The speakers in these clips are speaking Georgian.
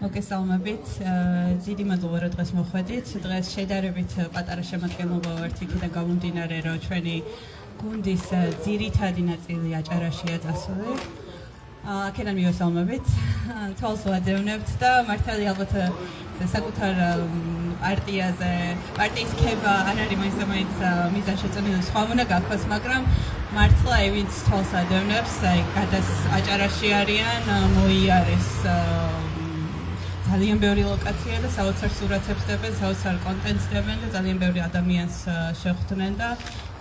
მოგესალმებით. დიდი მადლობა რომ დღეს მოხვედით. დღეს შედარებით პატარა შემადგენლობა ვართ იქიდან გამომდინარე, რომ ჩვენი გუნდის ძირითადი ნაწილი აჭარაშია წასული. აქედან მივესალმებით. თვალს ვადევნებთ და მართალი ალბათ საკუთარ პარტიაზე, პარტიის ქება არ არის მაინც მიზანშეწონილი, სხვა უნდა გაქოს, მაგრამ მართლა ვინც თვალს ადევნებს, აი გადას აჭარაში არიან, მოიარეს ძალიან ბევრი ლოკაცია და საოცარ სურათებს დებენ, საოცარ კონტენტს დებენ და ძალიან ბევრი ადამიანს შეხვდნენ და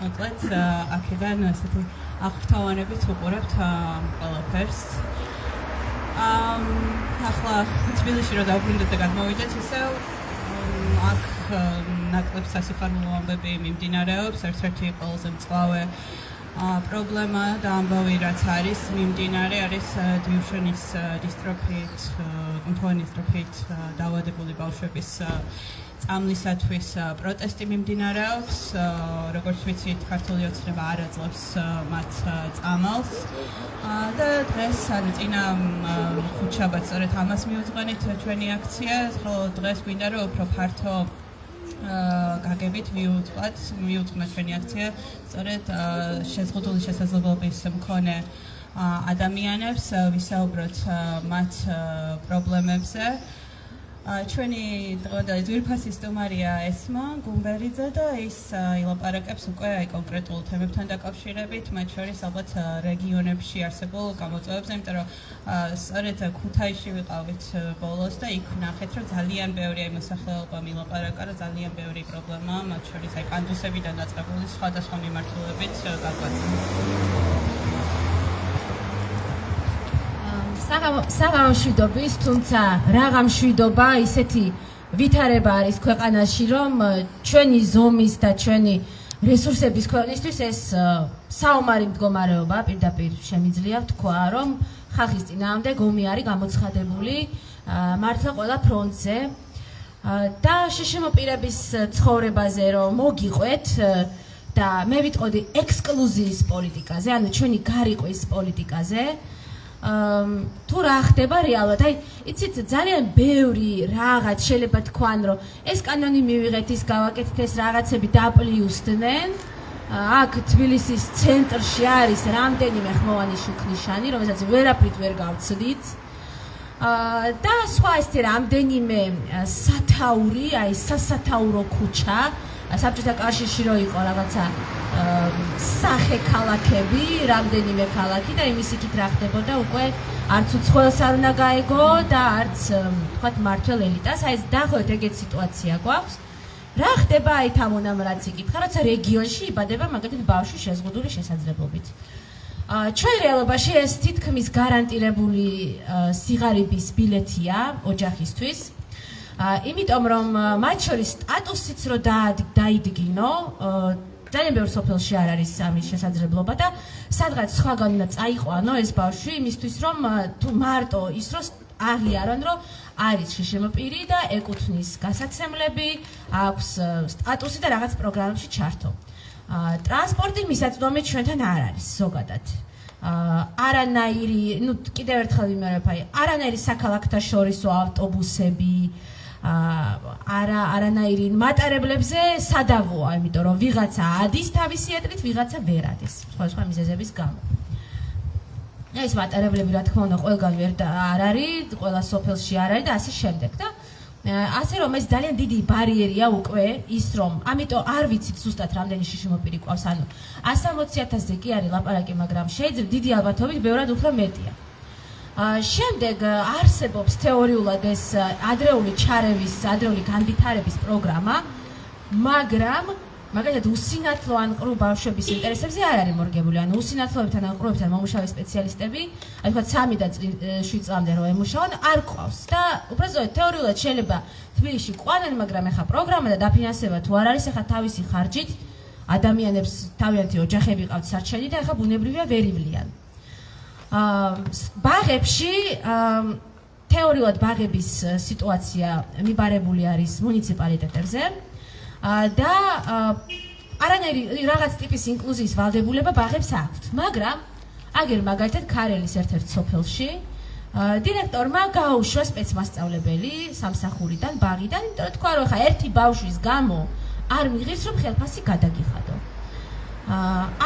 მოკლედ აქედან ესეთი აღფრთოვანებით ვუყურებთ ყველაფერს. ახლა თბილისში რომ დავბრუნდეთ და გადმოვიდეთ ისევ აქ ნაკლებ სასიხარულო ამბები მიმდინარეობს, ერთ-ერთი ყველაზე მწვავე პრობლემა და ამბავი რაც არის მიმდინარე არის დიუშენის დისტროფიით, კუნთოვანი დისტროფიით დაავადებული ბავშვების წამლისათვის პროტესტი მიმდინარეობს, როგორც ვიცით, ქართული ოცნება არ აძლევს მათ წამალს და დღეს წინა ხუთშაბათს სწორედ ამას მივუძღვენით ჩვენი აქცია, ხოლო დღეს გვინდა რომ უფრო ფართო გაგებით მივუძღვნათ ჩვენი აქცია სწორედ შეზღუდული შესაძლებლობის მქონე ადამიანებს ვისაუბროთ მათ პრობლემებზე. ჩვენი დღევანდელი ძვირფასი სტუმარია ესმა გუმბერიძე და ის ილაპარაკებს უკვე აი კონკრეტულ თემებთან დაკავშირებით, მათ შორის ალბათ რეგიონებში არსებულ გამოწვევებზე, იმიტომ რომ სწორედ ქუთაისში ვიყავით ბოლოს და იქ ნახეთ, რომ ძალიან ბევრი აი მოსახლეობა მილაპარაკა, რომ ძალიან ბევრი პრობლემაა, მათ შორის აი კანდუსებიდან დაწყებული სხვადასხვა მიმართულებით გაკვეთილი. საღამო მშვიდობის, თუმცა რაღა მშვიდობა, ისეთი ვითარება არის ქვეყანაში, რომ ჩვენი ზომის და ჩვენი რესურსების ქვეყნისთვის ეს საომარი მდგომარეობა პირდაპირ შემიძლია ვთქვა, რომ ხალხის წინააღმდეგ ომი არის გამოცხადებული მართლა ყველა ფრონტზე და შშმ პირების ცხოვრებაზე რომ მოგიყვეთ და მე ვიტყოდი ექსკლუზიის პოლიტიკაზე, ანუ ჩვენი გარიყვის პოლიტიკაზე. თუ რა ხდება რეალურად, აი იცით ძალიან ბევრი რაღაც შეიძლება თქვან რომ ეს კანონი მივიღეთ, ის გავაკეთეთ, ეს რაღაცები დაპლიუსდნენ. აქ თბილისის ცენტრში არის რამდენიმე ხმოვანი შუქნიშანი, რომელსაც ვერაფრით ვერ გავცდით. და სხვა ესეთი რამდენიმე სათაური, აი სასათაურო ქუჩა, საბჭოთა კავშირში რო იყო რაღაცა სახე ქალაქები, რამდენიმე ქალაქი და იმის იქით რა ხდებოდა უკვე არც უცხოელს არ უნდა გაეგო და არც თქვათ მართველ ელიტას, აი ეს დაახლოებით ეგეთი სიტუაცია გვაქვს. რა ხდება აი თამონამ რაც იკითხა, როცა რეგიონში იბადება მაგალითად ბავშვი შეზღუდული შესაძლებლობით. ჩვენ რეალობაში ეს თითქმის გარანტირებული სიღარიბის ბილეთია ოჯახისთვის. იმიტომ რომ მათ შორის სტატუსიც რო დაიდგინო, ძალიან ბევრ სოფელში არ არის ამის შესაძლებლობა და სადღაც სხვაგან უნდა წაიყვანო ეს ბავშვი იმისთვის რომ თუ მარტო ის რო აღიარონ რომ არის შშმ პირი და ეკუთვნის გასაცემლები, აქვს სტატუსი და რაღაც პროგრამებში ჩართო. ტრანსპორტი მისაწვდომი ჩვენთან არ არის ზოგადად. არანაირი, ნუ კიდევ ერთხელ ვიმეორებ, არანაირი საქალაქთაშორისო ავტობუსები არანაირი მატარებლებზე სადავოა, იმიტომ რომ ვიღაცა ადის თავისი ეტლით, ვიღაცა ვერ ადის, სხვა მიზეზების გამო. ეს მატარებლები რა თქმა უნდა ყველგან ვერ არ არის, ყველა სოფელში არ არის და ასე შემდეგ და ასე რომ ეს ძალიან დიდი ბარიერია უკვე ის რომ, ამიტომ არ ვიცით ზუსტად რამდენი შშმ პირი ყავს, ანუ 160,000-ზე კი არის ლაპარაკი, მაგრამ შეიძლება დიდი ალბათობით ბევრად უფრო მეტია. შემდეგ არსებობს თეორიულად ეს ადრეული ჩარევის, ადრეული განვითარების პროგრამა, მაგრამ მაგალითად უსინათლო ან ყრუ ბავშვების ინტერესებზე არ არის მორგებული, ანუ უსინათლოებთან ან ყრუებთან მომუშავე სპეციალისტები, აი თქვა 3 და 7 წლამდე რომ ემუშაონ, არ ყავს და უბრალოდ თეორიულად შეიძლება თბილისში ყვანენ, მაგრამ ეხა პროგრამა და დაფინანსება თუ არ არის, ეხა თავისი ხარჯით ადამიანებს თავიანთი ოჯახები ყავთ სარჩენი და ეხა ბუნებრივია ვერ ივლიან. ბაღებში თეორიულად ბაღების სიტუაცია მიბარებული არის მუნიციპალიტეტებზე და არანაირი რაღაც ტიპის ინკლუზიის ვალდებულება ბაღებს აქვთ, მაგრამ აგერ მაგალითად ქარელის ერთ-ერთ სოფელში დირექტორმა გაუშვა სპეცმასწავლებელი სამსახურიდან, ბაღიდან, იმიტომ რომ თქვა რომ ხა ერთი ბავშვის გამო არ მიღირს რომ ხელფასი გადაგიხადო.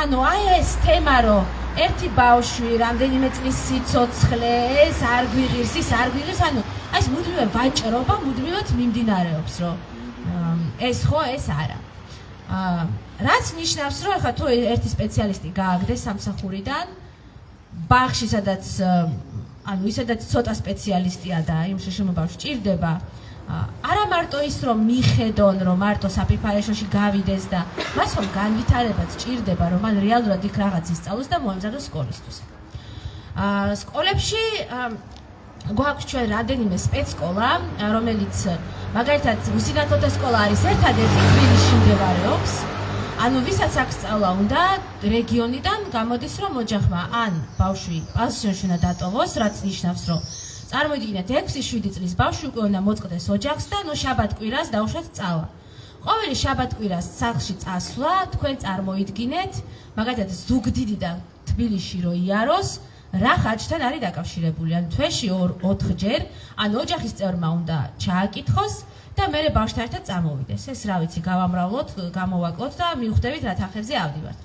ანუ აი ეს თემა რომ ერთი ბავშვი რამდენიმე წლის სიცოცხლე ეს არ გვიღირს, ის არ გვიღირს, ანუ აი ეს მუდმივი ვაჭრობა მუდმივად მიმდინარეობს, რომ ეს ხო ეს არა. რაც ნიშნავს რომ ხა თუ ერთი სპეციალისტი გააგდეს სამსახურიდან ბაღში სადაც ანუ ისედაც ცოტა სპეციალისტია და იმ შეშმობავში ჭირდება არა მარტო ის რომ მიხედონ რომ მარტო საფირფარეშოში გავიდეს და მას რომ განვითარებაც ჭირდება რომ მან რეალურად იქ რაღაც ისწავლოს და მოემზადოს სკოლისთვის. სკოლებში გვაქვს ჩვენ რამდენიმე სპეცსკოლა, რომელიც მაგალითად უსინათლოთა სკოლა არის ერთადერთი თბილისში მდებარეობს. ანუ ვისაც აქ სწავლა უნდა რეგიონიდან გამოდის რომ ოჯახმა ან ბავშვი პანსიონში უნდა დატოვოს, რაც ნიშნავს რომ წარმოიდგინეთ 6-7 წლის ბავშვი უკვე უნდა მოწყდეს ოჯახს და ნუ შაბათ-კვირას დაუშვათ სწავლა. ყოველი შაბათ-კვირას სახლში წასვლა თქვენ წარმოიდგინეთ, მაგალითად ზუგდიდიდან თბილისში რო იაროს, რა ხარჯთან არის დაკავშირებული. ან თვეში 4 ჯერ, ან ოჯახის წევრმა უნდა ჩააკითხოს და მე ბავშვთან ერთად წამოვიდეს. ეს რა ვიცი, გავამრავლოთ, გამოვაკლოთ და მივხვდებით რა თანხებზე ავდივართ.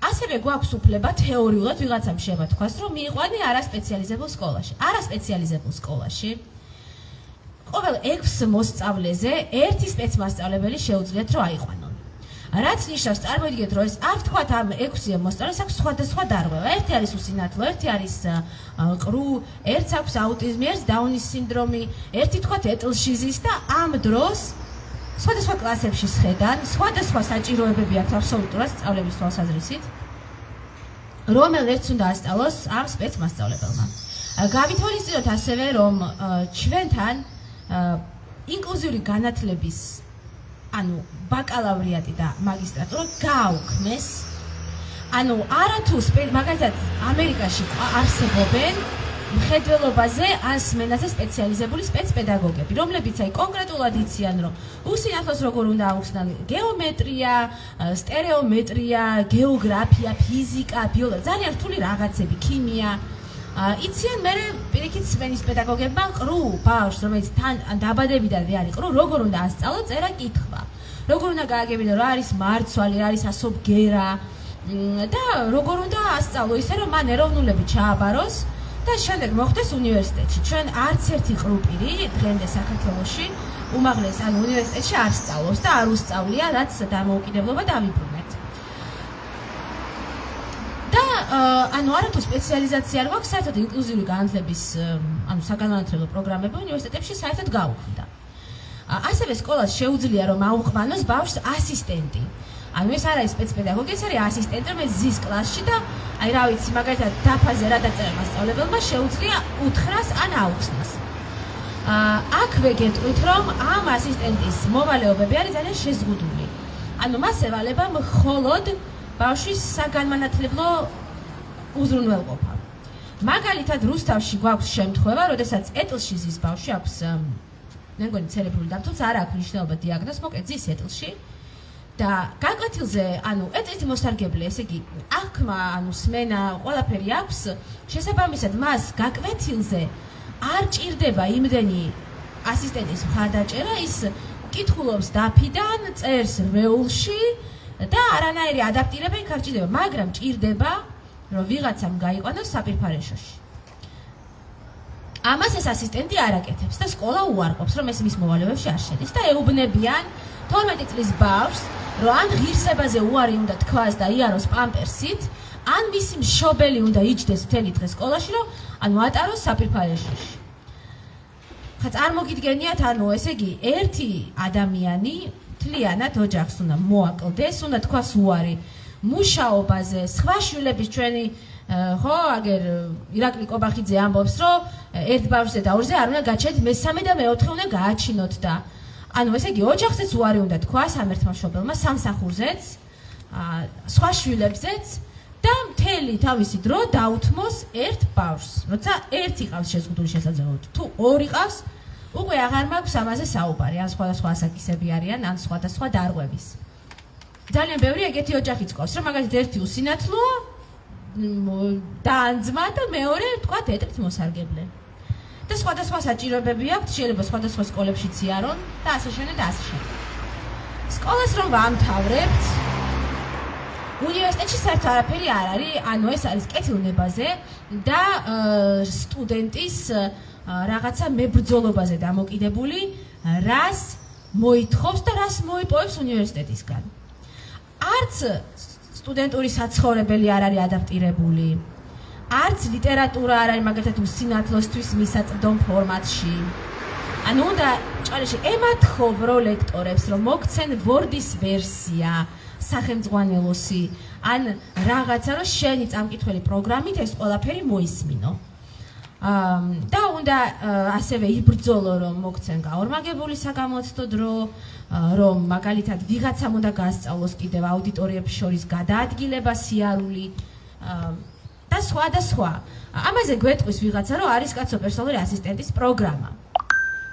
ასევე გვაქვს უფლება თეორიულად ვიღაცამ შევა თქვას, რომ მიიყვანე არასპეციალიზებულ სკოლაში. არასპეციალიზებულ სკოლაში ყოველ 6 მოსწავლეზე ერთი სპეცმასწავლებელი შეუძლიათ რომ აიყვანონ. რაც ნიშნავს, წარმოიდგინეთ, რომ ეს არ თქვათ ამ 6 მოსწავლეს აქვს სხვადასხვა დარღვევა. ერთი არის უსინათლო, ერთი არის ყრუ, ერთს აქვს აუტიზმი, ერთს დაუნის სინდრომი, ერთი თქვათ ეტლშიზის და ამ დროს სხვადასხვა კლასებში სხედან, სხვადასხვა საჭიროებები აქვს აბსოლუტურად სწავლების თვალსაზრისით, რომელერც უნდა ასწავლოს ამ სპეცმასწავლებელმა. გავითვალისწინოთ ასევე, რომ ჩვენთან ინკლუზიური განათლების ანუ ბაკალავრიატი და მაგისტრატურა გააუქმეს. ანუ არათუ მაგალითად ამერიკაში არსებობენ მხედველობაზე ან სმენაზე სპეციალიზებული სპეცპედაგოგები, რომლებიც აი კონკრეტულად იციან, რომ უსინათლოს როგორ უნდა აუხსნან გეომეტრია, სტერეომეტრია, გეოგრაფია, ფიზიკა, ბიოლოგია, ძალიან რთული რაღაცები, ქიმია. იციან მე პირიქით სმენის პედაგოგებმა ყრუ ბავშვს, რომელიც თან დაბადებიდანვე არის ყრუ, როგორ უნდა ასწავლო წერა-კითხვა. როგორ უნდა გააგებინო, რა არის მარცვალი, რა არის ასობგერა და როგორ უნდა ასწავლო ისე, რომ მან ეროვნულები ჩააბაროს და შემდეგ მოხდეს უნივერსიტეტში. ჩვენ არც ერთი ყრუ პირი დღემდე საქართველოში უმაღლეს ანუ უნივერსიტეტში არ სწავლობს და არ უსწავლია, რაც დამოუკიდებლობა დავიბრუნეთ. და ანუ არათუ სპეციალიზაცია არ გვაქვს, საერთოდ ინკლუზიური განათლების ანუ საგანმანათლებლო პროგრამები უნივერსიტეტებში საერთოდ გაუქმდა. ასევე სკოლას შეუძლია რომ აუყვანოს ბავშვს ასისტენტი. ანუ ეს არ არის სპეცპედაგოგი, ეს არის ასისტენტი, რომელიც ზის კლასში და აი რა ვიცი, მაგალითად დაფაზე რა დაწერა მასწავლებელმა შეუძლია უთხრას ან აუხსნას. აქვე გეტყვით რომ ამ ასისტენტის მოვალეობები არის ძალიან შეზღუდული. ანუ მას ევალება მხოლოდ ბავშვის საგანმანათლებლო უზრუნველყოფა. მაგალითად რუსთავში გვაქვს შემთხვევა, როდესაც ეტლშიზის ბავშვი აქვს მე მგონი ცერებრული დამ, თუმცა არ აქვს მნიშვნელობა დიაგნოზს, მოკლედ ზის ეტლში და გაკვეთილზე, ანუ ეტლით მოსარგებლე, ესე იგი, აღქმა, ანუ სმენა, ყველაფერი აქვს, შესაბამისად მას გაკვეთილზე არ ჭირდება იმდენი ასისტენტის მხარდაჭერა, ის კითხულობს დაფიდან, წერს რეულში და არანაირი ადაპტირება იქ არ ჭირდება, მაგრამ ჭირდება, რომ ვიღაცამ გაიყვანოს საფირფარეშოში. ამას ეს ასისტენტი არ აკეთებს და სკოლა უარყოფს, რომ ეს მის მოვალეობებში არ შედის და ეუბნებიან 12 წლის ბავშვს, რომ ან ღირსებაზე უარი უნდა თქვას და იაროს პამპერსით, ან მისი მშობელი უნდა იჯდეს მთელი დღე სკოლაში, რომ ანუ ატაროს საფირფარეშოში. ხა წარმოგიდგენიათ, ანუ ესე იგი, ერთი ადამიანი მთლიანად ოჯახს უნდა მოაკლდეს, უნდა თქვას უარი მუშაობაზე, სხვა შვილების ჩვენი ხო, აგერ ირაკლი კობახიძე ამბობს, რომ ერთ ბავშვზე და ორზე არ უნდა გაჩნდეთ, მესამე და მეოთხე უნდა გააჩინოთ და ანუ ესე იგი, ოჯახზეც უარი უნდა თქვას ამ ერთმა მშობელმა, სამსახურზეც, სხვა შვილებზეც და მთელი თავისი დრო დაუთმოს ერთ ბავშვს. როცა ერთი ყავს შეზღუდული შესაძლებლობით, თუ ორი ყავს, უკვე აღარ მაქვს ამაზე საუბარი, ან სხვადასხვა ასაკისები არიან, ან სხვადასხვა დარღვევის. ძალიან ბევრი ეგეთი ოჯახიც ყავს, რომ მაგალითად ერთი უსინათლოა, დაანძმა და მეორე თქვათ ეტლით მოსარგებლე. და სხვადასხვა საჭიროებები აქვთ, შეიძლება სხვადასხვა სკოლებშიც იარონ და ასე შემდეგ და ასე შემდეგ. სკოლას რომ ვამთავრებთ, უნივერსიტეტში საერთოდ არაფერი არ არის, ანუ ეს არის კეთილნებაზე და სტუდენტის რაღაცა მებრძოლობაზე დამოკიდებული, რას მოითხოვს და რას მოიპოვებს უნივერსიტეტისგან. არც სტუდენტური საცხოვრებელი არ არის ადაპტირებული, არც ლიტერატურა არ არის მაგალითად უსინათლოსთვის მისაწვდომ ფორმატში. ანუ უნდა ჭალაში ემათხოვ რო ლექტორებს, რომ მოგცენ Word-ის ვერსია, სახელმძღვანელოსი, ან რაღაცა, რომ შენი წამკითხველი პროგრამით ეს ყველაფერი მოისმინო. და უნდა ასევე იბრძოლო, რომ მოგცენ გაორმაგებული საგამოცდო დრო, რომ მაგალითად ვიღაცამ უნდა გასწავლოს კიდევ აუდიტორიებს შორის გადაადგილება სიარული და სხვა და სხვა. ამაზე გვეტყვის ვიღაცა, რომ არის კაცო პერსონალური ასისტენტის პროგრამა.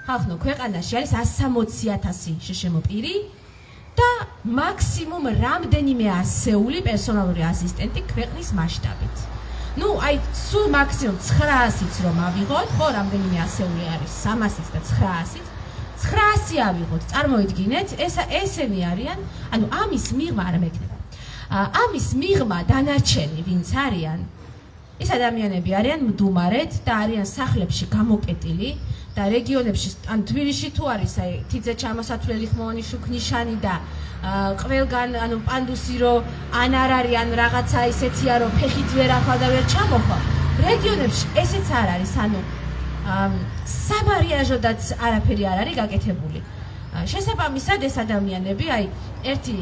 ხალხო, ქვეყანაში არის 160,000 შეშემო პირი და მაქსიმუმ რამდენიმე ასეული პერსონალური ასისტენტი ქვეყნის მასშტაბით. ნუ, აი, სულ მაქსიმუმ 900-იც რომ ავიღოთ, ხო, რამდენიმე ასეული არის 300-იც და 900-იც. 900 ავიღოთ, წარმოიდგინეთ, ესენი არიან, ანუ ამის მიღმა არ მექნება. ამის მიღმა დანარჩენი ვინც არიან, ეს ადამიანები არიან მდუმარეთ და არიან სახლებში გამოკეტილი და რეგიონებში, ან თბილისში თუ არის, აი, თიძე ჩამოსათვლელი ხმოვანი შუქნიშანი და ყველგან, ანუ პანდუსი რო ან არ არის, ან რაღაცა ისეთია, რომ ფეხით ვერ ახლა და ვერ ჩამოხვა. რეგიონებში ესეც არ არის, ანუ სამარიაჟოდაც არაფერი არ არის გაკეთებული. შესაბამისად ეს ადამიანები, აი, ერთი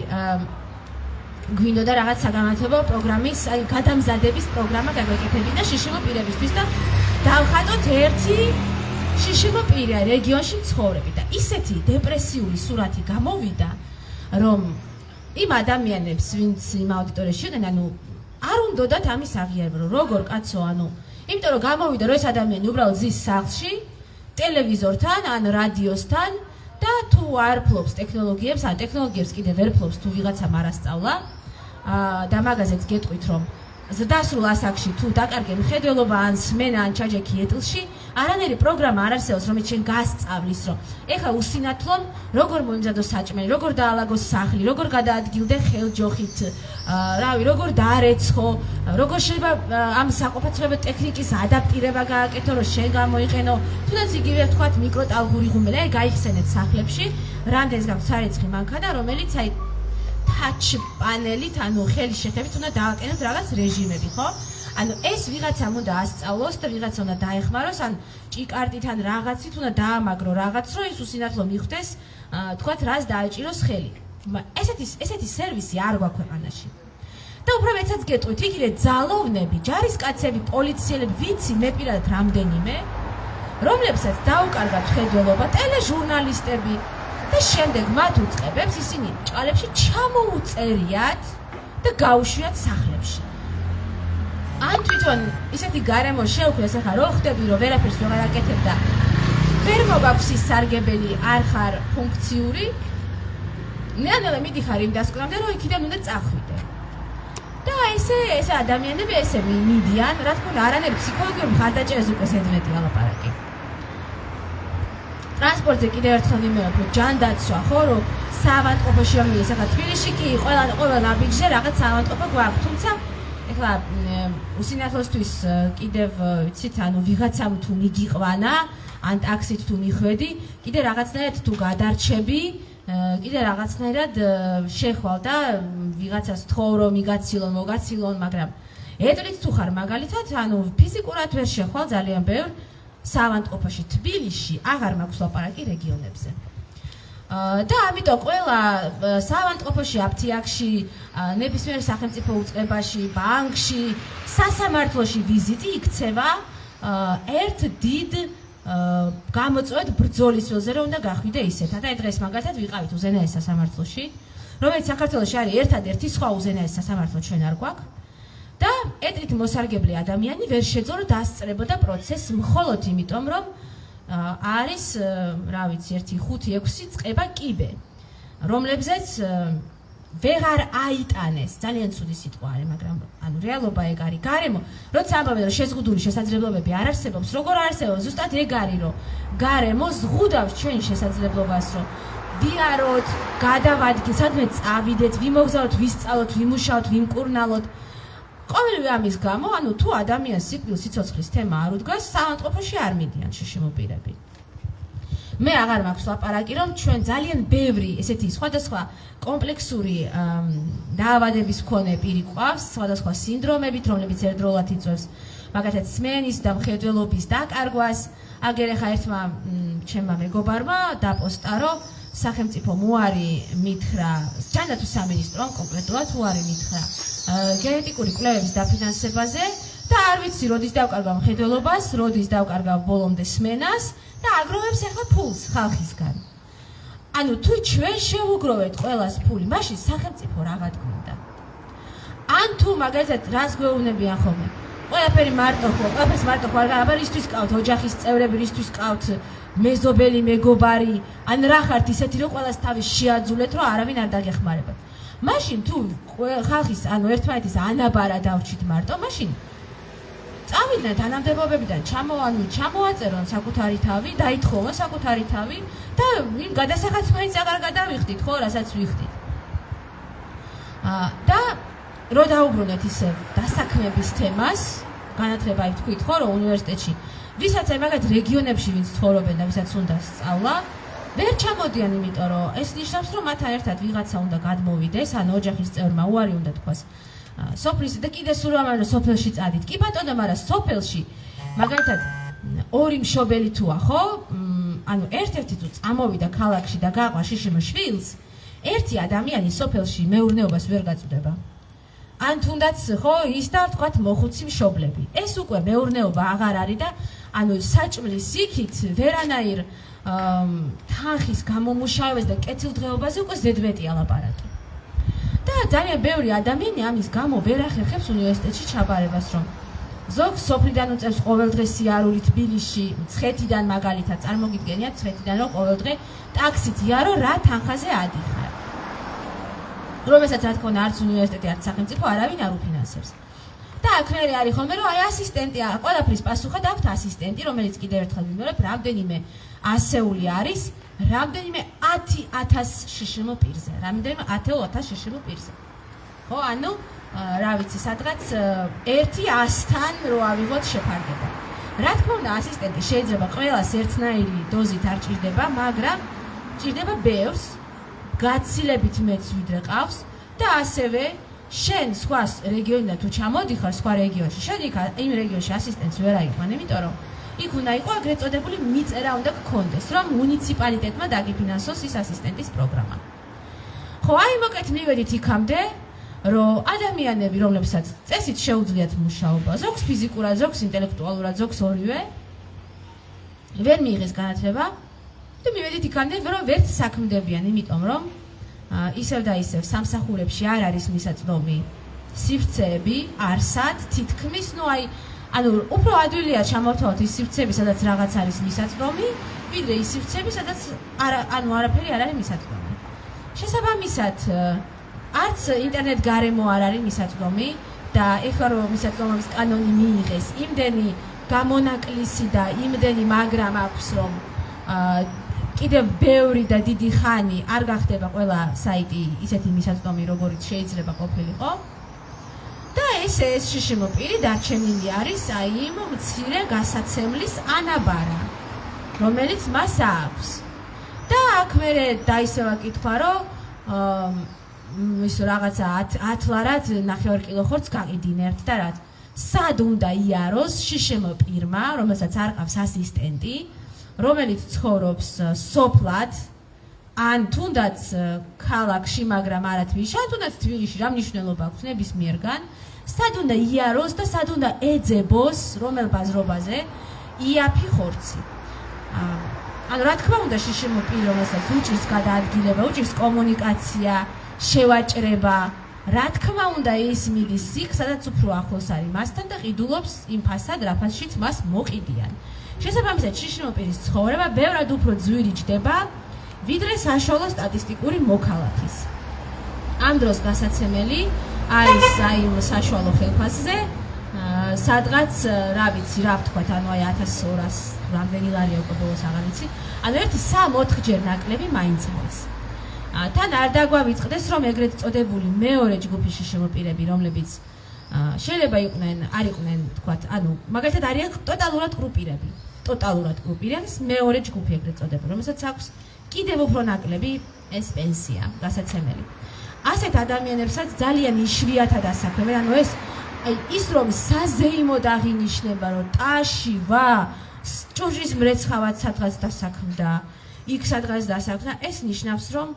გვინდოდა რაღაც საგანმანათლებლო პროგრამის, აი, გადამზადების პროგრამა გაგვეკეთებინა შიშიმო პირებისთვის და დავხატოთ ერთი შიშიმო პირია რეგიონში მცხოვრები და ისეთი დეპრესიული სურათი გამოვიდა, რომ იმ ადამიანებს, ვინც იმ აუდიტორიაში იყვნენ, ანუ არ უნდათ ამის აღიარება, რომ როგორ კაცო, ანუ იმიტომ რომ გამოვიდა, რომ ეს ადამიანი უბრალოდ ზის სახლში, ტელევიზორთან ან რადიოსთან და თუ არ ფლობს ტექნოლოგიებს, ან ტექნოლოგიებს კიდევ ვერ ფლობს თუ ვიღაცამ არ ასწავლა და მაგაზეც გეტყვით, რომ ზრდასრულ ასაკში თუ დაკარგე მხედველობა ან სმენა ან ჩაჯექი ეტლში, არანაირი პროგრამა არ არსებობს, რომელიც შენ გასწავლის, რომ ეხლა უსინათლომ როგორ მოიმზადო საჭმელი, როგორ დაალაგოს სახლი, როგორ გადაადგილდე ხელჯოხით, რავი, როგორ დაარეცხო, როგორ შეიძლება ამ საყოფაცრებო ტექნიკის ადაპტირება გააკეთო, რომ შენ გამოიყენო, თუნდაც იგივე ვთქვათ მიკროტალღური ღუმელი, აი გაიხსენეთ სახლებში, რამდენს გაქვს სარეცხი მანქანა, რომელიც აი touch პანელით, ანუ ხელის შეხებით უნდა დააკენოთ რაღაც რეჟიმები, ხო? ანუ ეს ვიღაცამ უნდა ასწავლოს და ვიღაცა უნდა დაეხმაროს, ან ჭიკარტით ან რაღაცით უნდა დაამაგრო რაღაც, რომ ის უსინათლო მიხვდეს, თქვათ, რას დააჭიროს ხელი. ესეთი სერვისი არ გვაქვს ქვეყანაში. და უფრო მეცაც გეტყვით, იგივე ძალოვნები, ჯარისკაცები, პოლიციელები, ვიცი მე პირადად რამდენიმე, რომლებსაც დაუკარგათ მხედველობა, ტელეჟურნალისტები და შემდეგ მათ უწყებებს ისინი ჭალებში ჩამოუწერიათ და გაუშვიათ სახლებში. ან თვითონ ისეთი გარემო შეუქმნეს, ახლა რო ხდები, რომ ვერაფერს ვეღარ აკეთებ და ვერ მოგაქვს ის სარგებელი არ ხარ ფუნქციური, ნეანელა მიდიხარ იმ დასკვნამდე, რომ იქიდან უნდა წახვიდე. და ესე ადამიანები ესე მიდიან, რა თქმა უნდა, არანაირი ფსიქოლოგიური მხარდაჭერას უკვე ზედმეტი ალაპარაკი. ტრანსპორტზე კიდევ ერთხელ ვიმეორებ, რომ ჯანდაცვა, ხო, რომ საავადმყოფოში რომ მიდის, ახლა თბილისში კი ყველა ნაბიჯზე რაღაც საავადმყოფო გვაქვს, თუმცა ეხლა უსინათლოსთვის კიდევ ვიცით, ანუ ვიღაცამ თუ მიგიყვანა, ან ტაქსით თუ მიხვედი, კიდე რაღაცნაირად თუ გადარჩები, კიდე რაღაცნაირად შეხვალ და ვიღაცას თხოვ რომ მიგაცილონ, მოგაცილონ, მაგრამ ეტლით თუ ხარ მაგალითად, ანუ ფიზიკურად ვერ შეხვალ ძალიან ბევრ საავადმყოფოში თბილისში, აღარ მაქვს ლაპარაკი რეგიონებზე. და ამიტომ ყველა საავადმყოფოში, აფთიაქში, ნებისმიერ სახელმწიფო უწყებაში, ბანკში, სასამართლოში ვიზიტი იქცევა ერთ დიდ გამოწვევად ბრძოლის ველზე, რომ უნდა გახვიდე ისეთა. და დღეს მაგალითად ვიყავით უზენაეს სასამართლოში, რომელიც საქართველოში არის ერთადერთი, სხვა უზენაეს სასამართლო ჩვენ არ გვაქვს. და ეტლით მოსარგებლე ადამიანი ვერ შეძლო რომ დაასწრებოდა პროცესს მხოლოდ იმიტომ, რომ არის, რა ვიცი, 1, 5, 6 წყება კიბე, რომლებზეც ვეღარ აიტანეს. ძალიან ცუდი სიტყვა არის, მაგრამ ანუ რეალობა ეგ არის. გარემო, როცა ამბობენ რომ შეზღუდული შესაძლებლობები არ არსებობს, როგორ არსებობს? ზუსტად ეგ არის, რომ გარემო ზღუდავს ჩვენ შესაძლებლობას, რომ ვიაროთ, გადავადგინოთ, სადმე წავიდეთ, ვიმოგზავნოთ, ვისწავლოთ, ვიმუშაოთ, ვიმკურნალოთ. ყოველივე ამის გამო, ანუ თუ ადამიანს სიკვდილ სიცოცხლის თემა არ უდგას, საავადმყოფოში არ მიდიან შშმ პირები. მე აღარ მაქვს ლაპარაკი, რომ ჩვენ ძალიან ბევრი ესეთი სხვადასხვა კომპლექსური დაავადების მქონე პირი გვყავს, სხვადასხვა სინდრომებით, რომლებიც ერთდროულად იწვევს მაგალითად სმენის და მხედველობის დაკარგვას. აგერ ახლა ერთმა ჩემმა მეგობარმა დაპოსტა, რომ სახელმწიფო უარი მითხრა, ჯანა თუ სამინისტრომ კონკრეტულად უარი მითხრა გენეტიკური კვლევების დაფინანსებაზე და არ ვიცი, როდის დავკარგავ მხედველობას, როდის დავკარგავ ბოლომდე სმენას და აგროვებს ახლა ფულს ხალხისგან. ანუ თუ ჩვენ შევუგროვეთ ყველას ფული, მაშინ სახელმწიფო რაღაც გვინდა. ან თუ მაგალითად რას გვეუბნებიან ხოლმე, ყველაფერი მარტო ხო, ყველაფერს მარტო ხო, აბა ისთვის ყავთ ოჯახის წევრები, ისთვის ყავთ მეზობელი, მეგობარი, ან რა ხართ ისეთი, რომ ყველას თავის შეაძულეთ, რომ არავინ არ დაგეხმარებათ. მაშინ თუ ხალხის, ანუ ერთმანეთის ანაბარა დავჭით მარტო, მაშინ წავიდნენ თანამდებობებიდან, ჩამოაწერონ საკუთარი თავი, დაითხოვონ საკუთარი თავი და იმ გადასახადს მაინც აღარ გადავიხდით, ხო, რასაც ვიხდით. და რო დაუბრუნეთ ისევ დასაქმების თემას, განათლება თქვით, ხო, რომ უნივერსიტეტში, ვისაც აი მაგათ რეგიონებში ვინც ცხოვრობენ და ვისაც უნდა სწავლა, ვერ ჩამოდიან, იმიტომ რომ ეს ნიშნავს, რომ მათთან ერთად ვიღაცა უნდა გადმოვიდეს, ან ოჯახის წევრმა უარი უნდა თქვას. სოფლის და კიდე სულ ამან სოფელში წადით. კი ბატონო, მაგრამ სოფელში მაგალითად ორი მშობელი თუა, ხო? ანუ ერთ-ერთი თუ წამოვიდა ქალაქში და გაყვა შშმ შვილს, ერთი ადამიანი სოფელში მეურნეობას ვერ გაწვდება. ან თუნდაც ხო ის და თქვათ მოხუცი მშობლები. ეს უკვე მეურნეობა აღარ არის და ანუ საჭმლის იქით ვერანაირ თანხის გამომუშავებას და კეთილდღეობაზე უკვე ზედმეტი ალაპარაკი. და ძალიან ბევრი ადამიანი ამის გამო ვერ ახერხებს უნივერსიტეტში ჩაბარებას, რომ ზოგ სოფლიდან უწევს ყოველდღე სიარული თბილისში, მცხეთიდან მაგალითად წარმოგიდგენიათ მცხეთიდან რომ ყოველდღე ტაქსით იარო რა თანხაზე ადიხარ. რომელსაც რა თქმა უნდა არც უნივერსიტეტი, არც სახელმწიფო არავინ არ უფინანსებს. და აქ მე არის ხოლმე რომ აი ასისტენტი, ყველაფრის პასუხად აქვთ ასისტენტი, რომელიც კიდევ ერთხელ ვიმეორებ, რამდენიმე ასეული არის, რამდენიმე 10,000 შშმ პირზე, რამდენიმე 10,000 შშმ პირზე. ხო, ანუ რა ვიცი, სადღაც 1:100-თან რო ავიღოთ შეფარდება. რა თქმა უნდა, ასისტენტი შეიძლება ყველას ერთნაირი დოზით არ ჭირდება, მაგრამ ჭირდება ბევრს, გაცილებით მეც ვიდრე ყავს და ასევე შენ სხვა რეგიონიდან თუ ჩამოდიხარ სხვა რეგიონში, შენ იმ რეგიონში ასისტენტს ვერ აიყვან, იმიტომ რომ იქ უნდა იყო აგრეთ წოდებული მიწერა უნდა გქონდეს, რომ მუნიციპალიტეტმა დაგიფინანსოს ის ასისტენტის პროგრამა. ხო, აი მოკეთ მივედით იქამდე, რომ ადამიანები, რომლებსაც წესით შეუძლიათ მუშაობა, ზოგს ფიზიკურად, ზოგს ინტელექტუალურად, ზოგს ორივე, ვერ მიიღეს განათლება და მივედით იქამდე, რომ ვერც საქმდებიან, იმიტომ რომ ისევ და ისევ სამსახურებში არ არის მისაწვდომი სივრცეები, არსად, თითქმის, ну აი ანუ უფრო ადვილია ჩამოვთვალოთ ის სივრცეები, სადაც რაღაც არის მისაწვდომი, ვიდრე ის სივრცეები, სადაც არაფერი არ არის მისაწვდომი. შესაბამისად, არც ინტერნეტ გარემო არ არის მისაწვდომი და ეხლა რომ მისაწვდომობის კანონი მიიღეს, იმდენი გამონაკლისი და იმდენი მაგრამ აქვს, რომ კიდევ ბევრი და დიდი ხანი არ გახდება ყველა საიტი ისეთი მისაწვდომი, როგორიც შეიძლება ყოფილიყო. და ეს შშმ პირი დარჩენილი არის აი იმ მცირე გასაცემლის ანაბარა, რომელიც მას აქვს. და აქ მე დაისვა კითხვა, რომ ის რაღაცა 10 ლარად 9 კილო ხორცს გაყიდინერთ და რაც სად უნდა იაროს შშმ პირმა, რომელსაც არ ყავს ასისტენტი, რომელიც ცხოვრობს სოფლად, ან თუნდაც ქალაქში, მაგრამ არა თბილისში, ან თუნდაც თბილისში, რა მნიშვნელობა აქვს ნებისმიერგან, სად უნდა იაროს და სად უნდა ეძებოს რომელ ბაზრობაზე იაფი ხორცი. ანუ რა თქმა უნდა შშმ პირი, რომელსაც უჭირს გადაადგილება, უჭირს კომუნიკაცია, შევაჭრება, რა თქმა უნდა ის მიდის იქ, სადაც უფრო ახლოს არის მასთან და ყიდულობს იმ ფასად, რა ფასშიც მას მოყიდიან. შესაბამისად, შშმ პირის ცხოვრება ბევრად უფრო ძვირი ჯდება, ვიდრე საშუალო სტატისტიკური მოქალაქის. ამ დროს გასაცემელი არის აი საშუალო ხელფასზე, სადღაც რა ვიცი, რა ვთქვათ, ანუ აი 1200 რამდენი ლარია უკვე ბოლოს აღარ ვიცი. ანუ 1-3-4 ჯერ ნაკლები მაინც არის. თან არ დაგვავიწყდეს, რომ ეგრეთ წოდებული მეორე ჯგუფის შიშმოპირები, რომლებიც შეიძლება არ იყვნენ, თქვათ, ანუ მაგალითად არიან ტოტალურად გრუპირები. ტოტალურად გრუპირების მეორე ჯგუფი ეგრეთ წოდებული, რომელსაც აქვს კიდევ უფრო ნაკლები ეს პენსია, გასაცემელი. ასეთ ადამიანებსაც ძალიან იშვიათად ასაქმებენ, ანუ ეს ის რომ საზეიმოდ აღინიშნება, რომ ტაში ვა ჭუჭის მრეცხავად სადღაც დასაქმდა, იქ სადღაც დასაქმდა, ეს ნიშნავს, რომ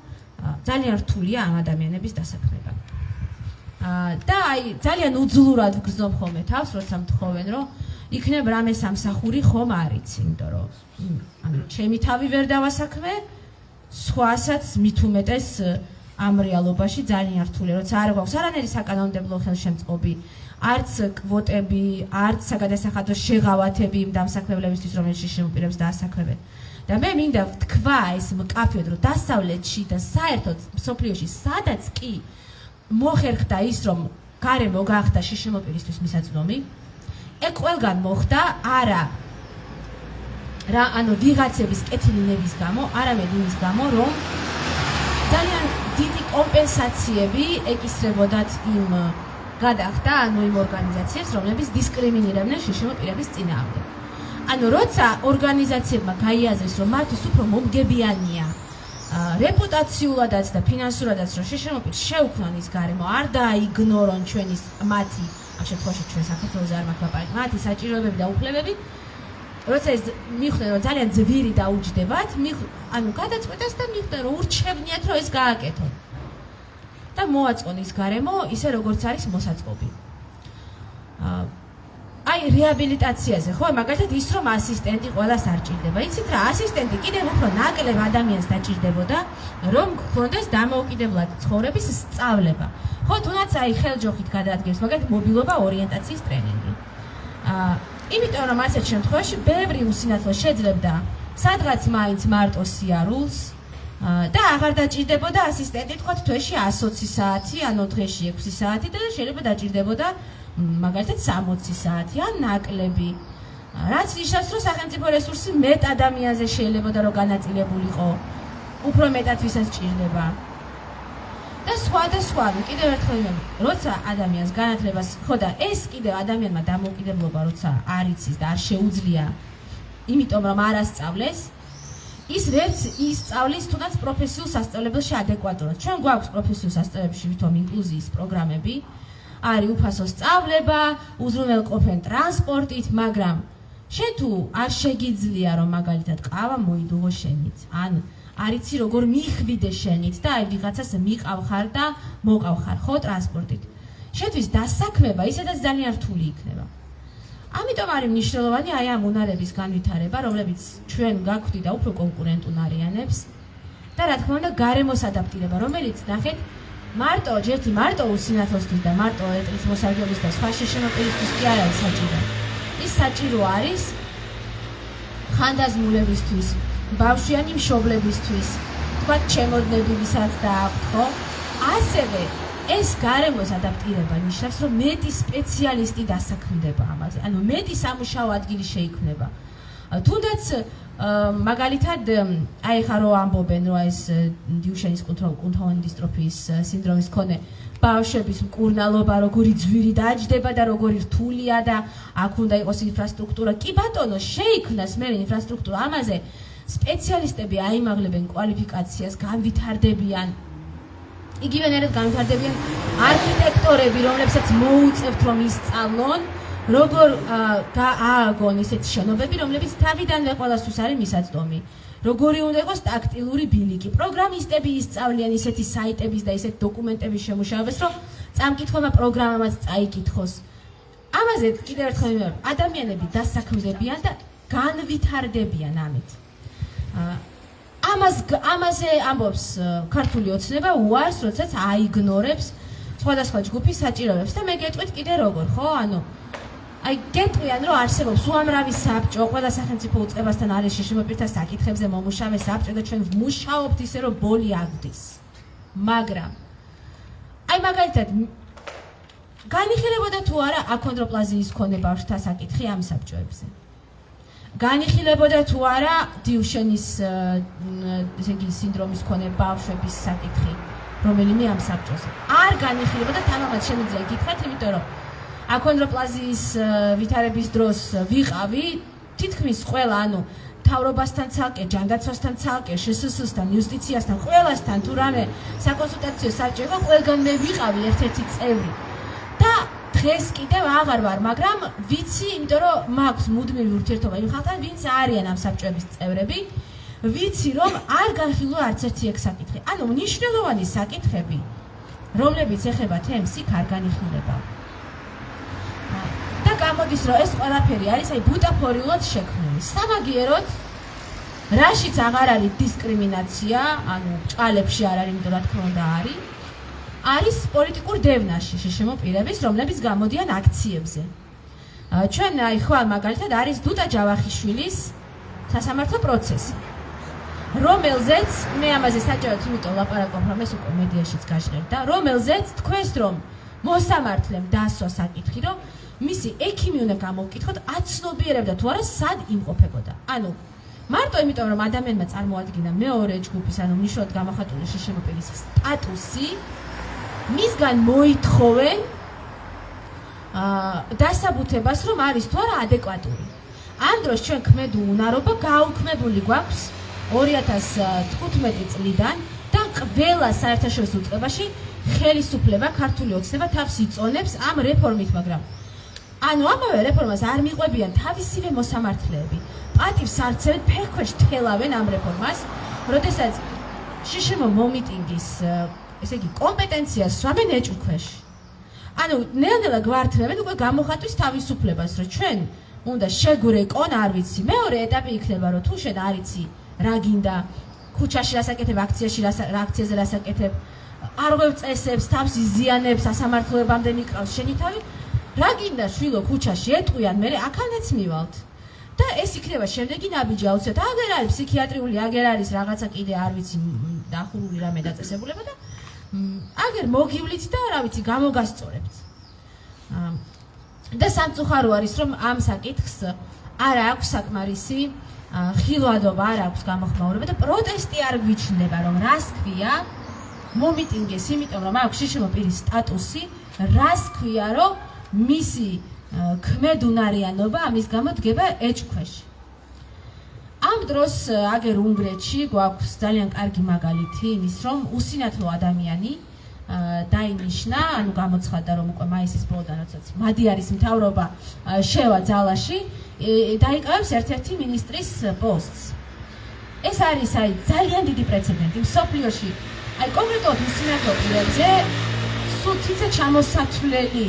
ძალიან რთულია ამ ადამიანების დასაქმება. და აი ძალიან უძლურად ვგრძნობ ხოლმე თავს, როცა მთხოვენ, რომ იქნებ რამე სამსახური ხომ არიც, იმიტომ რომ ანუ ჩემი თავი ვერ დავასაქმე, სხვასაც მით უმეტეს ამ რეალობაში ძალიან რთულია, როცა არ გვაქვს არანაირი საკანონმდებლო ხელშემწყობი, არც კვოტები, არც საგადასახადო შეღავათები იმ დამსაქმებლებისთვის, რომელიც შიშმოპირებს დაასაქმებენ. და მე მინდა ვთქვა ეს მკაფიოდ, რომ დასავლეთში და საერთოდ მსოფლიოში სადაც კი მოხერხდა ის, რომ გარემო გახდა შიშმოპირისთვის მისაწვდომი, ეგ ყველგან მოხდა არა რა, ანუ ვიღაცების კეთილინების გამო, არამედ იმის გამო, რომ ძალიან დიდი კომპენსაციები ეკისრებოდათ იმ გადახდა, ანუ იმ ორგანიზაციებს, რომლებიც დისკრიმინირებდნენ შიშმოპირების წინააღმდეგ. ანუ როცა ორგანიზაციებმა გაიაზრეს, რომ მათთვის უფრო მომგებიანია რეპუტაციულადაც და ფინანსურადაც, რომ შიშმოპირს შეუქმნან ის გარემო, არ დააიგნორონ ჩვენის მათი, ამ შემთხვევაში ჩვენ საქართველოზე არ მაქვს ლაპარაკი, მათი საჭიროებები და უფლებები, როცა ეს მიხვდნენ, რომ ძალიან ძვირი დაუჯდებათ, ანუ გადაწყვეტეს და მიხვდნენ, რომ ურჩევნიათ, რომ ეს გააკეთონ. და მოაწყონ ის გარემო, ისე როგორც არის მოსაწყობი. აი რეაბილიტაციაზე, ხო, მაგალითად ის რომ ასისტენტი ყველას არ ჭირდება. იცით რა, ასისტენტი კიდევ უფრო ნაკლებ ადამიანს დაჭირდებოდა, რომ გქონდეს დამოუკიდებლად ცხოვრების სწავლება. ხო, თუნდაც აი ხელჯოხით გადაადგეს, მაგალითად მობილობა ორიენტაციის ტრენინგი. იმიტომ რომ ასეთ შემთხვევაში ბევრი უსინათლო შეძლებდა სადღაც მაინც მარტო სიარულს და აღარ დაჭირდებოდა ასისტენტი, თქვათ, თვეში 120 საათი, ანუ დღეში 6 საათი და შეიძლება დაჭირდებოდა მაგალითად 60 საათი ან ნაკლები. რაც ნიშნავს, რომ სახელმწიფო რესურსი მეტ ადამიანზე შეიძლება რომ განაწილებულიყო, უფრო მეტად ვისაც ჭირდება. და სხვა, კიდევ ერთხელ ვიმეორე, როცა ადამიანს განათლებას, ხო და ეს კიდევ ადამიანმა დამოუკიდებლობა როცა არ იცის და არ შეუძლია, იმიტომ რომ არ ასწავლეს, ის ვერც ისწავლის თუნდაც პროფესიულ სასწავლებელში ადეკვატურად. ჩვენ გვაქვს პროფესიულ სასწავლებელში ვითომ ინკლუზიის პროგრამები, არის უფასო სწავლება, უზრუნველყოფენ ტრანსპორტით, მაგრამ შენ თუ არ შეგიძლია რომ მაგალითად ყავა მოიდუღო შენით, ან არ იცი როგორ მიხვიდე შენით და აი ვიღაცას მიყავხარ და მოყავხარ ხო ტრანსპორტით. შენთვის დასაქმება ისედაც ძალიან რთული იქნება. ამიტომ არის მნიშვნელოვანი აი ამ უნარების განვითარება, რომლებიც ჩვენ გაგვხვდი და უფრო კონკურენტუნარიანებს და რა თქმა უნდა გარემოს ადაპტირება, რომელიც ნახეთ მარტო უსინათლოსთვის და მარტო ეტრის მოსარგებლობის და სხვა შიშმოპირისთვის კი არ არის საჭირო. ის საჭირო არის ხანდაზმულებისთვის, ბავშვიანი მშობლებისთვის, თქვათ ჩემოდნები ვისაც დააქვთ, ხო? ასევე ეს გარემოს ადაპტირება ნიშნავს, რომ მეტი სპეციალისტი დასაქმდება ამაზე, ანუ მეტი სამუშაო ადგილი შეიქმნება. თუნდაც მაგალითად აი ხა რო ამბობენ რომ ეს დიუშენის კუნთოვანი დისტროფიის სინდრომის მქონე ბავშვების მკურნალობა როგორი ძვირი დაჯდება და როგორი რთულია და აქ უნდა იყოს ინფრასტრუქტურა. კი ბატონო, შეიქმნას მე ინფრასტრუქტურა, ამაზე სპეციალისტები აიმაღლებენ კვალიფიკაციას, განვითარდებიან. იგივენერად განვითარდებიან არქიტექტორები, რომლებსაც მოუწევთ რომ ისწავლონ, როგორ ააგონ ისეთი შენობები, რომლებიც თავიდანვე ყველასთვის არის მისაწვდომი. როგორი უნდა იყოს ტაქტილური ბილიკი. პროგრამისტები ისწავლიან ისეთი საიტების და ისეთი დოკუმენტების შემუშავებას, რომ წამკითხვებმა პროგრამამაც წაიკითხოს. ამაზე კიდევ ერთხელ ვიმეორე, ადამიანები დასაქმდებიან და განვითარდებიან ამით. ამაზე ამბობს ქართული ოცნება უარს, როდესაც აიგნორებს სხვადასხვა ჯგუფის საჭიროებებს და მე გეტყვით კიდე როგორ, ხო? ანუ აი გეტყვიან რომ არსებობს უამრავი საბჭო, ყველა სახელმწიფო უწყებასთან არის შიშმოპირთა საკითხებზე მომუშავე საბჭო და ჩვენ ვმუშაობთ ისე რომ ბოლი აგვდის. მაგრამ აი მაგალითად განიხილებოდა თუ არა აქონდროპლაზიის მქონე ბავშვთა საკითხი ამ საბჭოებზე. განიხილებოდა თუ არა დიუშენის ესე იგი სინდრომის მქონე ბავშვების საკითხი, რომელიმე ამ საბჭოზე. არ განიხილებოდა, თამამად შემიძლია იკითხეთ, იმიტომ რომ აქონდროპლაზიის ვითარების დროს ვიყავი თითქმის ყველა, ანუ თავრობასთან ცალკე, ჯანდაცვასთან ცალკე, შსს-თან, იუსტიციასთან, ყველასთან თუ რამე საკონსულტაციო საბჭო იყო, ყველგან მე ვიყავი ერთ-ერთი წევრი. და დღეს კიდევ აღარ ვარ, მაგრამ ვიცი, იმიტომ რომ მაქვს მუდმივი ურთიერთობა იმ ხალხთან, ვინც არიან ამ საბჭოების წევრები, ვიცი, რომ არ განხილვა არც ერთი ეგ საკითხი. ანუ მნიშვნელოვანი საკითხები, რომლებიც ეხება თემს, იქ არ განიხილება. და გამოდის, რომ ეს ყველაფერი არის აი ბუტაფორიულად შექმნილი. სამაგიეროდ, რაშიც აღარ არის დისკრიმინაცია, ანუ ჭყალებში არ არის, იმიტომ რა თქმა უნდა არის პოლიტიკურ დევნაში შშმ პირების, რომლებიც გამოდიან აქციებზე. ჩვენ აი ხვალ მაგალითად არის დუტა ჯავახიშვილის სასამართლო პროცესი, რომელზეც მე ამაზე საჯაროდ იმიტომ ლაპარაკობ, რომ ეს უკვე მედიაშიც გაჟღერდა, რომელზეც თქვენს რომ მოსამართლემ დასვა საკითხი, რომ მისი ექიმი უნდა გამოვკითხოთ, აცნობიერებდა თუ არა სად იმყოფებოდა. ანუ მარტო იმიტომ რომ ადამიანმა წარმოადგინა მეორე ჯგუფის, ანუ მნიშვნელოვნად გამოხატული შშმ პირის სტატუსი, მისგან მოითხოვენ დასაბუთებას, რომ არის თუ არა ადეკვატური. ამ დროს ჩვენ ქმედულ უნარობა გაუქმებული გვაქვს 2015 წლიდან და ყველა საერთაშორისო უწყებაში ხელისუფლება ქართული ოცნება თავს იწონებს ამ რეფორმით, მაგრამ ანუ ამავე რეფორმას არ მიყვებიან თავისივე მოსამართლეები. პატივს არცევენ, ფეხქვეშ თელავენ ამ რეფორმას, როდესაც შშმ მომიტინგის ესე იგი კომპეტენციას სვამენ ეჭვქვეშ. ანუ ნელ-ნელა გვართმევენ უკვე გამოხატვის თავისუფლებას, რომ ჩვენ უნდა შეგვრეკონ, არ ვიცი, მეორე ეტაპი იქნება, რომ თუ შენ არ იცი რა გინდა, ქუჩაში რასაკეთებ, აქციაში აქციაზე რასაკეთებ, არ ღვევ წესებს, თავს იზიანებს, სასამართლოებამდე მიკრავს შენი თავი, რა გინდა შვილო ქუჩაში ეტყვიან, მე აქანაც მივალთ. და ეს იქნება შემდეგი ნაბიჯი აუცილებლად. აგერ არის ფსიქიატრიული, აგერ არის რაღაცა კიდე არ ვიცი, დახურული რამე დაწესებულება და აგერ მოგივლით და რა ვიცი, გამოგასწორებთ. და სამწუხარო არის, რომ ამ საკითხს არ აქვს საკმარისი ხილვადობა, არ აქვს გამოხმაურება და პროტესტი არ გვიჩნდება, რომ რას ქვია მომიტინგეს, იმიტომ რომ აქვს შშმ პირის სტატუსი, რას ქვია, რომ მისი ქმედუნარიანობა ამის გამო დგება ეჭვქვეშ. ამ დროს აგერ უნგრეთში გვაქვს ძალიან კარგი მაგალითი იმის, რომ უსინათლო ადამიანი დაინიშნა, ანუ გამოცხადდა, რომ უკვე მაისის ბოლოდან, როდესაც მადიარის მთავრობა შევა ძალაში, დაიკავებს ერთ-ერთი მინისტრის პოსტს. ეს არის აი ძალიან დიდი პრეცედენტი მსოფლიოში. აი კონკრეტულად უსინათლო პირებზე სულ თითე ჩამოსათვლელი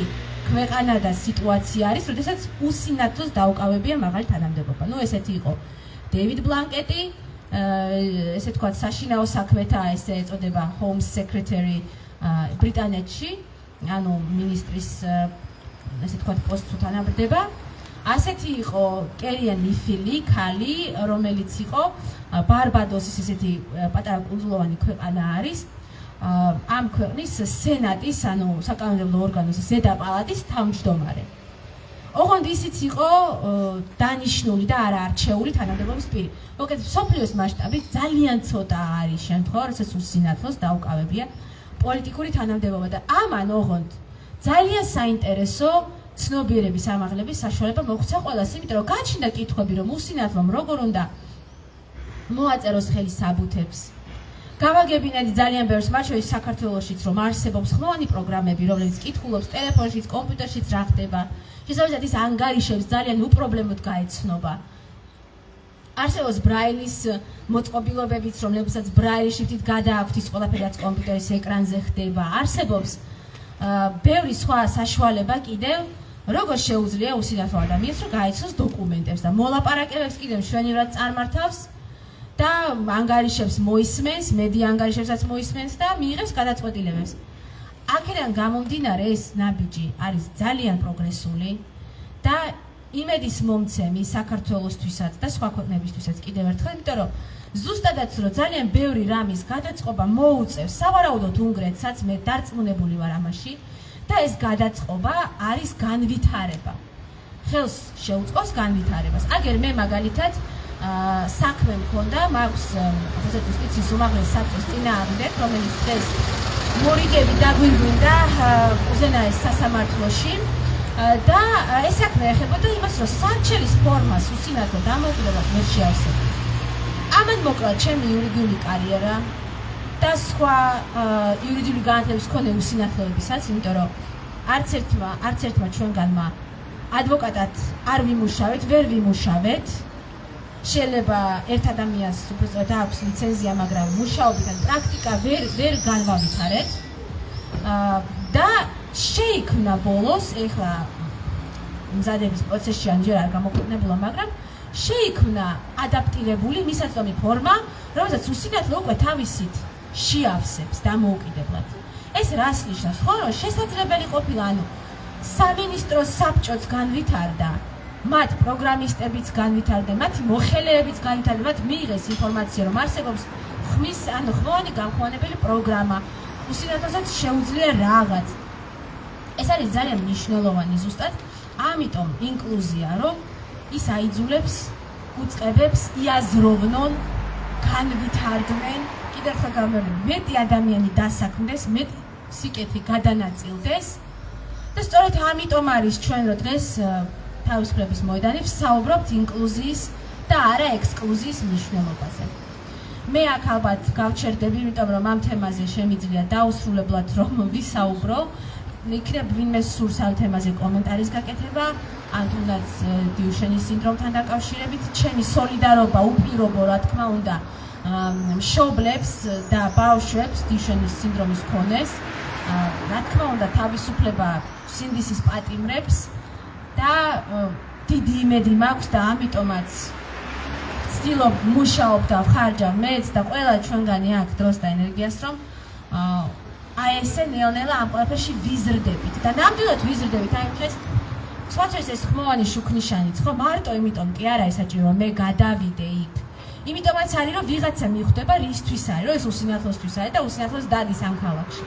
ქვეყანა და სიტუაცია არის, როდესაც უსინათლოს დაუკავებია მაღალი თანამდებობა. ნუ ესეთი იყო დეივიდ ბლანკეტი, ესე თქვა საშინაო საქმეთა, ესე ეწოდება Home Secretary ბრიტანეთში, ანუ მინისტრის ესე თქვა პოსტს უთანაბრდება. ასეთი იყო კერიენ ნიფილი, ქალი, რომელიც იყო ბარბადოსის ესეთი პატარა კუნძულოვანი ქვეყანა არის. ამ ქვეყნის სენატის, ანუ საკანონმდებლო ორგანოს ზედა პალატის თავმჯდომარე. ოღონდ ისიც იყო დანიშნული და არა არჩეული თანამდებობის პირი. მოკლედ, მსოფლიოს მასშტაბით ძალიან ცოტა არის შემთხვევა, როდესაც უსინათლოს დაუკავებია პოლიტიკური თანამდებობა და ამან ოღონდ ძალიან საინტერესო ცნობიერების ამაღლების საშუალება მოგვცა ყველას, იმიტომ რომ გაჩნდა კითხვები, რომ უსინათლომ როგორ უნდა მოაწეროს ხელი საბუთებს. გავაგებინეთ ძალიან ბევრს, მათ შორის საქართველოშიც, რომ არსებობს ხმოვანი პროგრამები, რომლებიც კითხულობს ტელეფონშიც, კომპიუტერშიც რა ხდება. შესაბამისად ის ანგარიშებს ძალიან უპრობლემოდ გაეცნობა. არსებობს ბრაილის მოწყობილობებიც, რომლებსაც ბრაილის შრიფტით გადააქვთ ის ყველაფერი, რაც კომპიუტერის ეკრანზე ხდება. არსებობს ბევრი სხვა საშუალება კიდევ, როგორ შეუძლია უსინათლო ადამიანს, რომ გაეცნოს დოკუმენტებს და მოლაპარაკებებს კიდევ მშვენივრად წარმართავს და ანგარიშებს მოისმენს, მედია ანგარიშებსაც მოისმენს და მიიღებს გადაწყვეტილებებს. აქედან გამომდინარე ეს ნაბიჯი არის ძალიან პროგრესული და იმედის მომცემი საქართველოსთვისაც და სხვა ქვეყნებისთვისაც კიდევ ერთხელ, იმიტომ რომ ზუსტადაც რომ ძალიან ბევრი რამის გადაწყობა მოუწევს სავარაუდოდ უნგრეთსაც, მე დარწმუნებული ვარ ამაში და ეს გადაწყობა არის განვითარება. ხელს შეუწყობს განვითარებას. აგერ მე მაგალითად საქმე მქონდა, მაქვს ახალ ჯუსტიციის უმაღლეს საბჭოს წინააღმდეგ, რომელიც დღეს მორიგები დაგვირგვინდა უზენაეს სასამართლოში და ეს საქმე ეხებოდა იმას, რომ სარჩელის ფორმას უსინათლო დამოუკიდებლად ვერ შეავსებდა. ამან მოკლა ჩემი იურიდიული კარიერა და სხვა იურიდიული განათლების მქონე უსინათლოებისაც, იმიტომ რომ არც ერთმა ჩვენგანმა ადვოკატად არ ვიმუშავეთ, ვერ ვიმუშავეთ. შეიძლება ერთ ადამიანს უბრალოდ აქვს ლიცენზია, მაგრამ მუშაობიდან პრაქტიკა ვერ განვავითარეთ. და შეიქმნა ბოლოს, ეხლა მზადების პროცესში ამჯერ არ გამოქვეყნებულა, მაგრამ შეიქმნა ადაპტირებული მისაწვდომი ფორმა, რომელსაც უსინათლო უკვე თავისით შეავსებს დამოუკიდებლად. ეს რას ნიშნავს? ხო, რომ შესაძლებელი ყოფილა, ანუ სამინისტროს საბჭოც განვითარდა, მათ პროგრამისტებიც განვითარდნენ, მათი მოხელეებიც განვითარდნენ, მათ მიიღეს ინფორმაცია, რომ არსებობს ხმოვანი გამხმოვანებელი პროგრამა, უსინათლოსაც შეუძლია რაღაც. ეს არის ძალიან მნიშვნელოვანი ზუსტად, ამიტომ ინკლუზია, რომ ის აიძულებს, უწყებებს იაზროვნონ, განვითარდნენ, კიდევ ერთხელ გამოვიდნენ, მეტი ადამიანი დასაქმდეს, მეტი სიკეთე გადანაწილდეს და სწორედ ამიტომ არის ჩვენ რო დღეს თავისუფლების მოედანი ვსაუბრობთ ინკლუზიის და არა ექსკლუზიის მნიშვნელობაზე. მე აქ ალბათ გავჩერდები, იმიტომ რომ ამ თემაზე შემიძლია დაუსრულებლად რომ ვისაუბრო. იქნებ ვინმე სურს ამ თემაზე კომენტარის გაკეთება, ან თუნდაც დიუშენის სინდრომთან დაკავშირებით, ჩემი სოლიდარობა უპირობო, რა თქმა უნდა, მშობლებს და ბავშვებს დიუშენის სინდრომის მქონეს. რა თქმა უნდა, თავისუფლება სინდისის პატიმრებს და დიდი იმედი მაქვს და ამიტომაც ვცდილობ მუშაობ და ვხარჯავ მეც და ყველა ჩვენგანი აქ დროს და ენერგიას, რომ აი ესე ნელ-ნელა ამ ყველაფერში ვიზრდებით და ნამდვილად ვიზრდებით. აი დღეს სხვათვის ეს ხმოვანი შუქნიშანიც, ხო, მარტო იმიტომ კი არა ესაჭირო რომ მე გადავიდე იქ. იმიტომაც არის რომ ვიღაცა მიხვდება რისთვის არის, რომ ეს უსინათლოსთვის არის და უსინათლოს დადის ამ ქალაქში.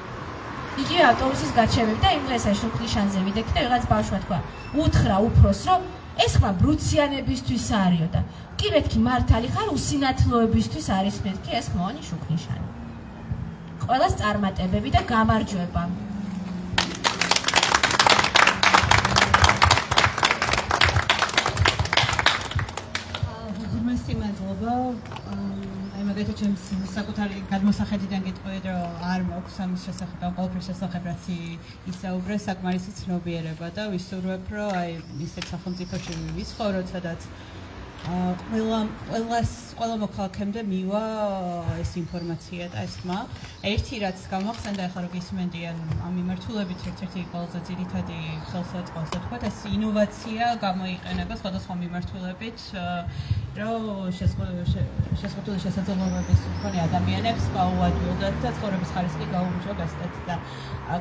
იგივე ავტობუსის გაჩერებით და იმ დღეს აი შუქნიშანზე ვიდექი და ვიღაც ბავშვმა თქვა, უთხრა უფროს, რომ ეს ხმა ბრუციანებისთვის არისო და კი მეთქი მართალი ხარ, უსინათლოებისთვის არის მეთქი ეს ხმოვანი შუქნიშანი. ყველას წარმატებები და გამარჯვება. ღმერთი მადლობა. აი მაგალითად ჩემს საკუთარი გადმოსახედიდან გეტყვი, რომ არ მაქვს ამის შესახებ, ამ ყველაფრის შესახებ, რაც ისაუბრე, საკმარისი ცნობიერება და ვისურვებ, რომ აი ისეთ სახელმწიფოში ვიცხოვროთ, სადაც ყველა მოქალაქემდე მივა ეს ინფორმაცია და ეს ხმა. ერთი რაც გამახსენდა ახლა რომ გისმენდიან ამ მიმართულებით ერთ-ერთი ყველაზე ძირითადი ხელსაწყოა თქვა ეს ინოვაცია გამოიყენება სხვადასხვა მიმართულებით რომ შესაძლებელი შესაძლებლობების მქონე ადამიანებს გაუადვილდათ და ცხოვრების ხარისხი გაუმჯობესდათ და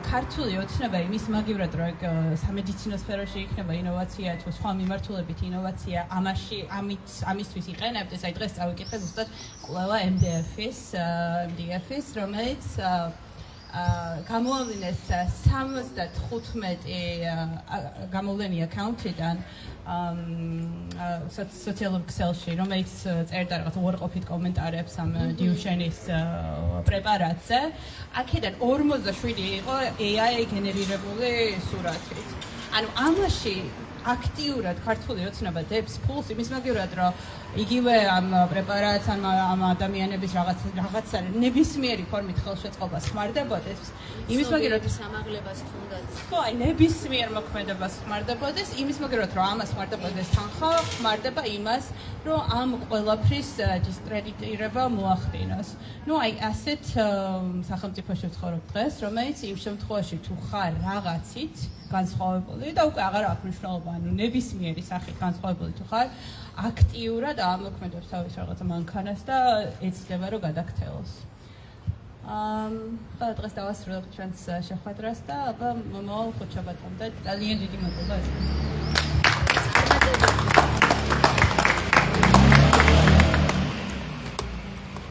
ქართული ოცნება იმის მაგივრად რომ სამედიცინო სფეროში იქნება ინოვაცია თუ სხვა მიმართულებით ინოვაცია ამისთვის იყენებდეს აი დღეს წავიკითხე ზუსტად კვლევა MDF-ის რომელიც გამოავლინეს 75 გამოვლენი აკაუნტიდან სოციალურ ქსელში, რომელიც წერდა რაღაც უარყოფით კომენტარებს ამ დიუშენის პრეპარატზე. აქედან 47 იყო AI გენერირებული სურათით. ანუ ამაში აქტიურად ქართული ოცნება დებს ფულს იმის მაგივრად, რომ იგივე ამ პრეპარატს ამ ადამიანების რაღაცა ნებისმიერი ფორმით ხელშეწყობას ხმარდებოდეს. იმის მაგივრად სამაღლებას თუნდაც. ხო, აი ნებისმიერ მოქმედებას ხმარდებოდეს, იმის მაგივრად რომ ამას ხმარდებოდეს თანხა, ხმარდება იმას, რომ ამ ყველაფრის დისკრედიტირება მოახდინოს. ნუ აი ასეთ სახელმწიფოში ვცხოვრობ დღეს, რომელიც იმ შემთხვევაში თუ ხარ რაღაცით განსხვავებული და უკვე აღარ აქვს მნიშვნელობა, ანუ ნებისმიერი სახით განსხვავებული თუ ხარ, აქტიურად ამოქმედებს თავის რაღაცა მანქანას და ეცდება რომ გადაქცევოს. ყველა დღეს დავასრულებ ჩვენს შეხვედრას და აბა მომავალ ხუთშაბათამდე ძალიან დიდი მადლობა.